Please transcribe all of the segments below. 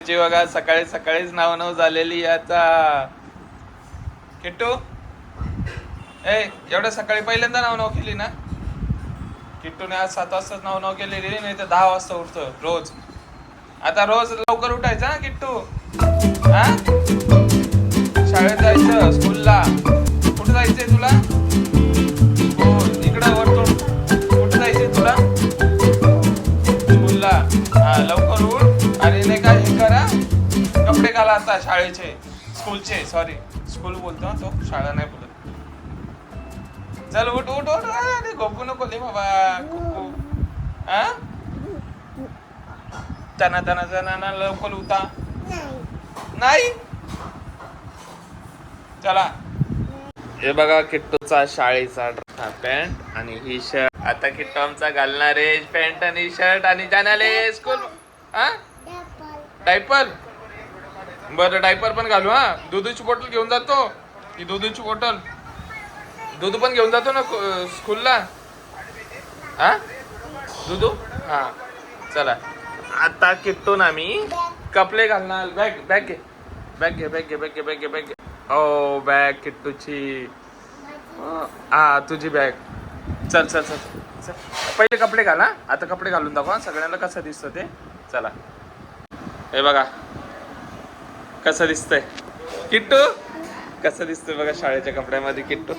बघा सकाळी सकाळीच नाव झालेली आता. किट्टू एवढ्या सकाळी पहिल्यांदा नाव केली ना. किट्टूने आज 7 वाजता नाव केलेली, नाही तर 10 वाजता उठतो रोज. आता रोज लवकर उठायचं ना किट्टू. हा शाळेत जायचं, स्कूलला. कुठं जायचंय तुला? हो इकडं वरतून. कुठं जायचंय तुला? स्कूलला. हा लवकर उठ आणि नाही का हे करा, कपडे घाला आता शाळेचे, स्कूलचे. सॉरी स्कूल बोलतो ना तो, शाळा नाही बोलत. चल उठ उठ उठ. अरे गोपू नको ले बाबा. कुकू हा तना तना तना लवकर उठा. नाही चला. हे बघा किट्टूचा शाळेचा पॅन्ट आणि ही शर्ट. आता किट्टू आमचा घालणार आहे पॅन्ट आणि शर्ट आणि जाणारे स्कूल. हा डायपर. बरं डायपर पण घालू. हा दुधाची बॉटल घेऊन जातो. ही दुधाची बॉटल, दूध पण घेऊन जातो ना स्कूलला. हा दूध. हा चला आता किट्टू ना मी कपडे घालणार. बॅग बॅग घे बॅग घे बॅग घे बॅग घे बॅग घे बॅग घे. ओ बॅग किट्टूची. हा तुझी बॅग. चल चल चल चल पहिले कपडे घाल. हा आता कपडे घालून दाखवा सगळ्यांना कसं दिसतं ते. चला हे बघा कसं दिसतंय किट्टू. कसं दिसतंय बघा शाळेच्या कपड्यामध्ये किट्टू.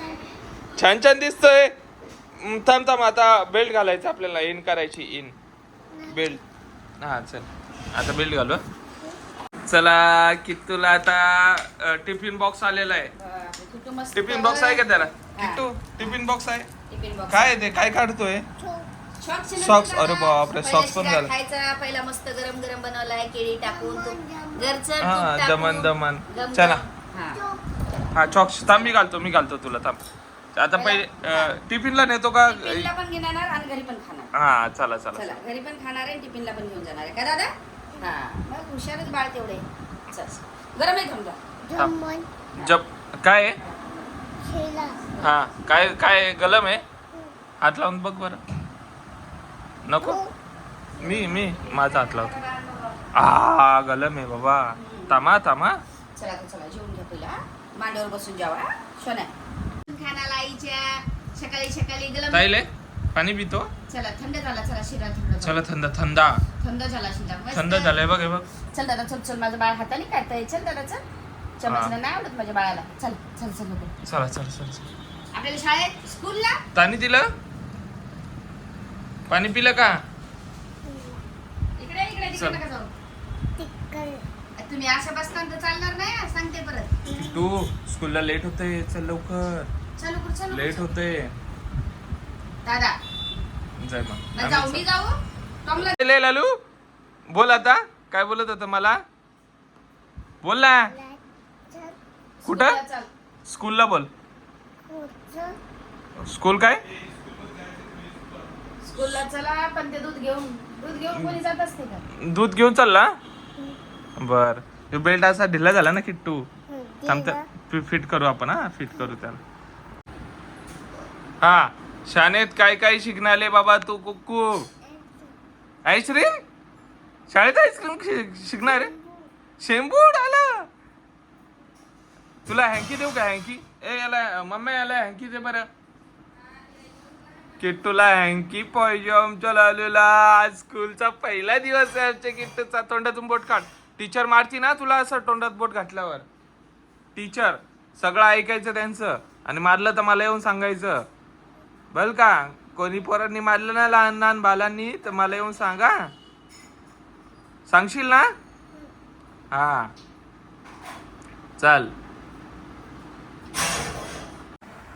छान छान दिसतोय. थांब थांब आता बेल्ट घालायचं आपल्याला. इन करायची, इन बेल्ट. हा चल आता बेल्ट घालू. चला किट्टूला आता टिफिन बॉक्स आलेला आहे. टिफिन बॉक्स आहे का त्याला? किट्टू टिफिन बॉक्स आहे. काय ते काय काढतोय? सॉक्स. अरे बापरे सॉक्स पण घाल. पहिला मस्त गरम गरम बनवलाय केळी टाकून घरचं. हा दमन दमन. चला हा सॉक्स. थांब मी घालतो तुला. थांब आता पहिले टिफिनला नेतो का? टिफिनला पण घेणार आणि घरी पण खाणार. हा चला चला चला घरी पण खाणार आहे, टिफिनला पण घेऊन जाणार आहे का दादा? हा मग हुशारच बाळ तेवढे. चल गरम आहे समजा. जब काय आहे? हा काय काय गलम आहे? हात लावून बघ बरं. नको मी माझा हात लावतो. गलम आहे बाबा. थांबा थांबा. चला चला जेवून घ्या पहिला. मांडीवर बसून जावा सोन्या. खानाला आईच्या सकाळी सकाळी गरम. ताईले पाणी पितो. चला थंड झाला. चला शिरा थंड. चला थंड झाला शिरा. थंड झालंय बघ हे बघ. चल दादा चल चल. माझं बाळ हाताने काढतंय. चल दादा चल. चमचला नाही आवडत माझ्या बाळाला. चल चल चल चला चला चला. आपल्याला शाळेत स्कूलला पाणी दिलं? पाणी पिलं का? इकडे इकडे तिकडे नका जाऊ. तुम्ही अशा बसताना तर चालणार नाही. सांगते परत. तू स्कूलला लेट होते. चल लवकर. चल लेट होते दादा. जाय मग. जाऊ मी जाऊ टॉमला. ले लालू बोल आता. काय बोलत होता मला? बोल ना. कुठं? स्कूलला बोल. स्कूल काय? स्कूलला चला पण ते दूध घेऊन कोणी जात असते का? दूध घेऊन चालला. बर बेल्ट असा ढिला झाला ना किट्टू. थांबता फिट करू आपण. हा फिट करू त्याला. हा शाळेत काय काय शिकणारे बाबा तू कुक्कू? आईस्क्रीम. शाळेत आईस्क्रीम शिकणार आहे? शेंबूड आला. तुला हँकी देऊ का? हँकी याला मम्मी याला हँकी दे बरं. किट्टूला हँकी पाहिजे आमच्या लालूला. आज स्कूलचा पहिला दिवस आहे आमच्या किट्टूचा. तोंडातून बोट काढ. टीचर मारती ना तुला असं तोंडात बोट घातल्यावर. टीचर सगळं ऐकायचं त्यांचं आणि मारलं तर मला येऊन सांगायचं बल का. कोणी पोरांनी मारलं ना लहान लहान बालांनी तर मला येऊन सांगा. सांगशील ना? हा चल.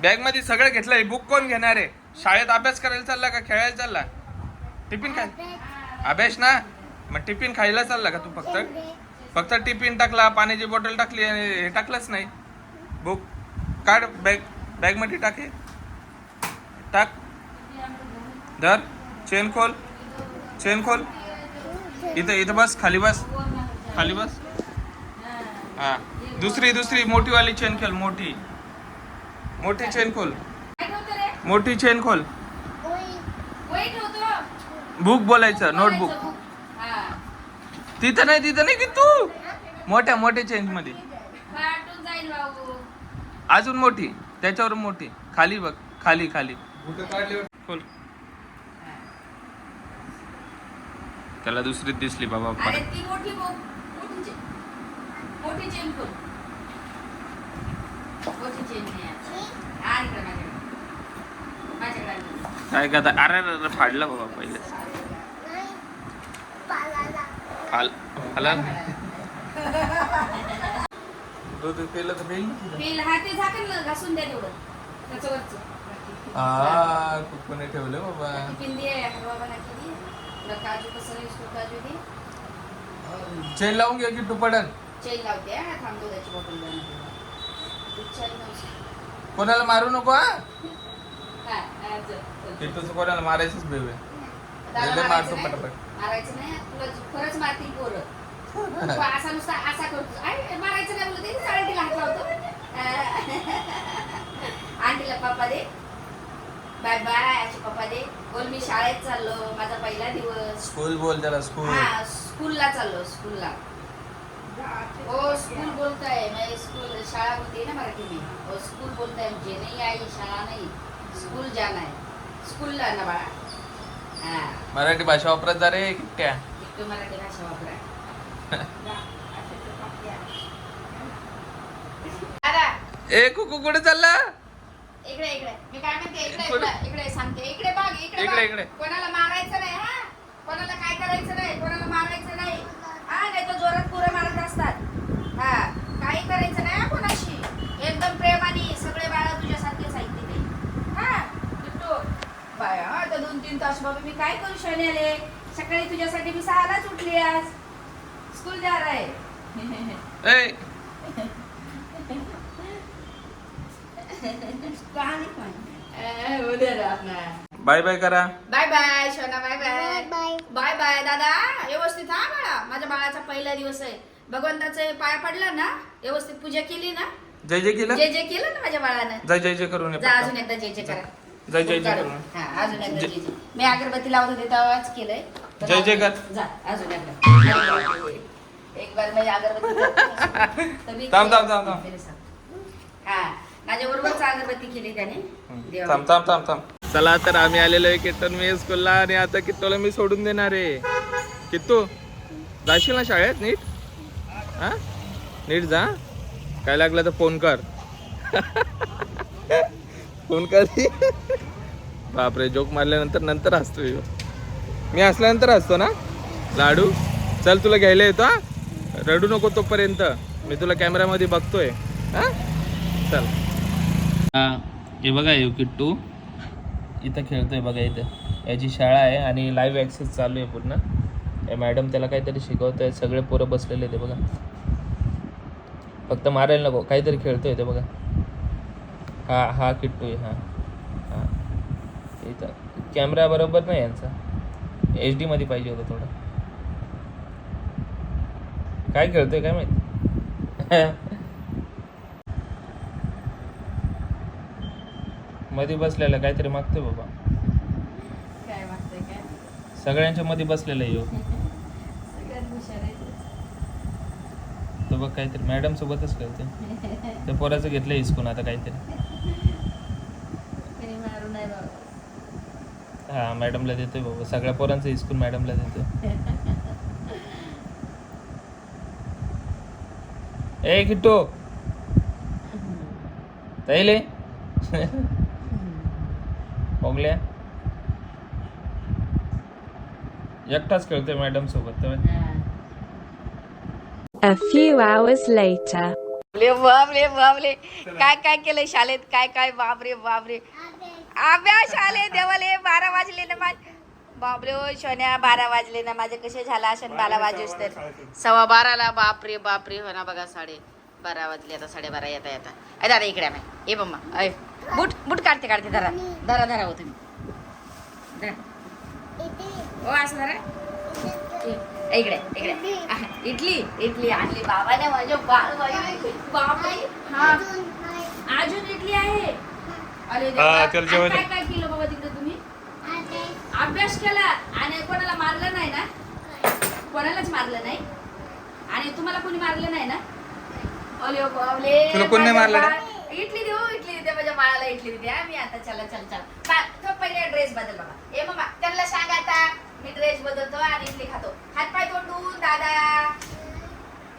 बॅग मध्ये सगळं घेतलंय. बुक कोण घेणार आहे? शाळेत अभ्यास करायला चालला का खेळायला चालला? टिफिन खाय. अभ्यास ना. मग टिफिन खायला चालला का तू? फक्त टिफिन टाकला, पाण्याची बॉटल टाकली आणि हे टाकलंच नाही. बुक काढ. बॅग मध्ये टाक. टाक. धर. चेन खोल. इथं बस. खाली बस. हा दुसरी मोठी वाली चेन खोल. मोठी चेन खोल. मोठी चेन खोल. बुक बोलायचं. नोटबुक. तिथं नाही की तू मोठ्या चेंज मध्ये फाटून जाईल बाबू. अजून मोठी त्याच्यावर मोठी खाली बघ खाली खोल. त्याला दुसरीच दिसली बाबा अरे ती मोठी मोठी चेन खोल. मोठी चेन नाही आहे. हा इकडे माझ्याकडे आण. काय करता अरे फाडलं बाबा पहिले आला दूध केलं तर पेल हा ते झाकण घासून द्या तेवढं त्याच्यावरचं. हा कुकूने ठेवलं बाबा. ती पिंदी आहे बाबा केली. तुला काजू कसं इसको काजू दे. चेन लावून घ्या की तू पडन. चेन लावते हा. थांब दुधाची बॉटल बनवते. कोणाला मारू नको हा. हा चल. किट्टूचं कोणाला मारायचंच बेवे दादा मारतो मारायचं पटापट. मारायचं नाही. तुला खरंच मारतील पोरं. तू असा नुसता असा करतो. मारायचं नाही बोलत आंटीला हात लावतो. आंटीला पप्पा दे. बाय बाय आजी पप्पा दे. बोल मी शाळेत चाललो. माझा पहिला दिवस. स्कूल बोल त्याला स्कूल. हा स्कूलला चाललो स्कूलला. ओ स्कूल बोलताय मैं स्कूल शाळा बोलते ना मराठी में. ओ स्कूल बोलताय मुझे नहीं आई शाळा नहीं स्कूल जाना है. स्कूलला ना बाळा. हा मराठी भाषा वापरत जा रे किट्ट्या. एक मराठी भाषा वापरा. दादा ए कुकू कुठे चालला. इकडे मी काय म्हणते इकडे सांगते. इकडे बघ इकडे. कोणाला मारायचं नाही हा. कोणाला काय करायचं नाही. कोणाला मारायचं नाही हा. नाही तर जोरात पुरं मारत असतात. हा काही करायचं नाही हा कोणाशी. एकदम प्रेमाने. सगळे बाळा तुझ्यासारखेच आहेत तिथे हा. किट्टू बाय हा. तर 2-3 तास बाबा मी काय करू शनी आले. सकाळी तुझ्यासाठी मी 6लाच उठली आज. स्कूल जा रहा है. ए बाय बाय करा. बाय बाय शोना. बाय बाय बाय दादा. व्यवस्थित हा बाळा. माझ्या बाळाचा पहिला दिवस आहे. भगवंताचे पाय पडला ना. व्यवस्थित पूजा केली ना. जय जय केलं. जय जय केलं ना माझ्या बाळानं. जय जय करून ये जा पटकन. अजून एकदा जय जय करा. जय जय करून. हा अजून एकदा जय जय. मी अगरबत्ती लावत होते तेव्हाच केलंय. जय जय कर. जा अजून एकदा. एक बार मी अगरबत्ती थांब. हा माझ्या बरोबरच अगरबत्ती केली त्याने. थांब. चला तर आम्ही आलेलो आहे किट्टून मी स्कूलला आणि आता किट्टूला मी सोडून देणार आहे. किट्टू जाशील ना शाळेत नीट. हा नीट जा. काय लागलं तर फोन कर. फोन कर. बापरे जोक मारल्यानंतर नंतर हसतो ह्यो. मी हसल्यानंतर हसतो ना. लाडू चल तुला घ्यायला येतो हा. रडू नको तोपर्यंत. मी तुला कॅमेरामध्ये बघतोय हा. चल हे बघा हे किट्टू इथं खेळतोय बघा. इथं याची शाळा आहे आणि लाईव्ह ॲक्सेस चालू आहे पूर्ण. मॅडम त्याला काहीतरी शिकवतोय. सगळे पोरं बसलेले ते बघा. फक्त मारायला नको. काहीतरी खेळतोय ते बघा. हा किट्टू आहे. हा इथं कॅमेरा बरोबर नाही यांचा. HD मध्ये पाहिजे होतं थोडं. काय खेळतोय काय माहिती. मध्ये बसलेला काहीतरी मागतोय बाबा. काय मागतोय काय. सगळ्यांच्या मध्ये बसलेला आहे ह्यो. सगळ्यात हुशार आहे. तो बघ काहीतरी मॅडम सोबतच खेळतोय. त्या पोराचं घेतलं हिसकून आता काहीतरी. मारू नाही बाबा. हा मॅडमला देतोय बाबा. सगळ्या पोरांचं हिसकून मॅडमला देतोय. ए किट्टू ताईले बघल्या एकटाच खेळतोय मॅडम सोबत. A few hours later. बापरे काय केलंय शाळेत. काय बापरे अभ्यास आले देवाले. 12 वाजले ना बापरे. ओ शोन्या 12 वाजले ना माझे. कसे झाला असेल 12 वाजेस तर 12:15 बापरे हो ना बघा. 12:30 वाजले आता. 12:30 येता. अरे दादा इकडे आम्ही. ये मम्मा. अय बूट काढते धरा हो तुम्ही. ओ असं धरा. इकडे इडली आणली बाबाने माझ्या. बापरे हा अजून इडली आहे. अरे काय केलं बाबा तिकडे तुम्ही. अभ्यास केला आणि कोणाला मारलं नाही ना. कोणालाच मारलं नाही आणि तुम्हाला कोणी मारलं नाही ना? ओले बाबले तुला कोणी नाही मारलं का? इडली देऊ माझ्या बाळाला इडली द्या. मी आता चल तो पहिले ड्रेस बदल बाबा. ए मामा त्यांना सांग आता मी ड्रेस बदलतो आणि इडली खातो. हात पाय तोंडून दादा.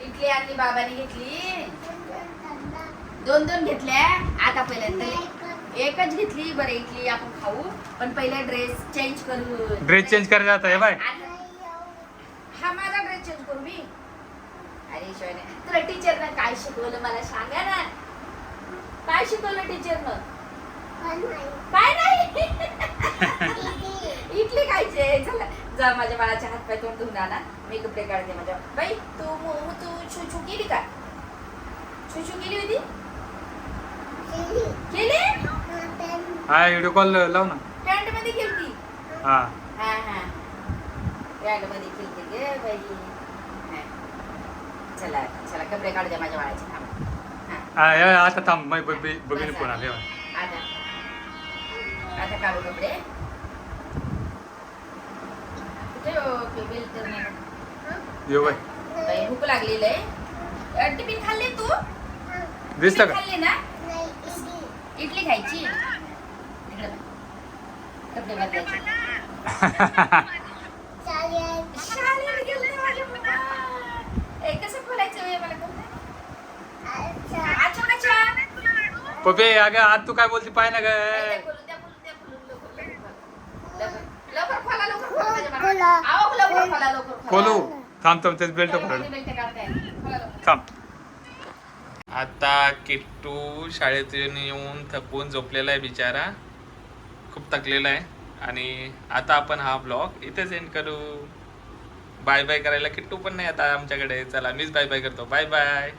इडली आणली बाबाने घेतली. 2 घेतल्या. आता पहिल्यांदा एकच घेतली. बरं इडली आपण खाऊ पण पहिले ड्रेस चेंज करू. ड्रेस चेंज करायचा आता हे बाय. हा माझा ड्रेस चेंज करू मी. अरे शिवाने तुला टीचरनं काय शिकवलं मला सांगा ना. काय शिकवलं टीचरनं? काय नाही. इडली खायचे. चला जा माझ्या बाळाचे हात पाय तोंड धुवून आणा. मी कपडे काढते माझ्या. बाई तू छुछू केली का? छुछू केली होती? केली? हा व्हिडिओ कॉल लाव ना. पॅन्ट मध्ये केलती. हा हा पॅन्ट मध्ये केलती गे बाई. हा. चला कपडे काढू द्या माझ्या बाळाचे. आता थांब बघितलं फोन आले. आता काढू कपडे. यो बाय बाई भूक लागलेलं आहे. टिफिन खाल्ले तू? दिसतं का? खाल्ले ना? इडली खायची. कपडे बदलायचे. शाळेत गेले माझे बाबा. कसं खोलायचं मला पप्पे अगं आज तू काय बोलते पाय ना ग. खोलू थांब तेच बेल्ट थांब. आता किट्टू शाळेतून येऊन थकून झोपलेला आहे बिचारा. खूप थकलेला आहे आणि आता आपण हा ब्लॉग इथेच एंड करू. बाय बाय करायला किट्टू पण नाही आता आमच्याकडे. चला मीच बाय बाय करतो. Bye bye.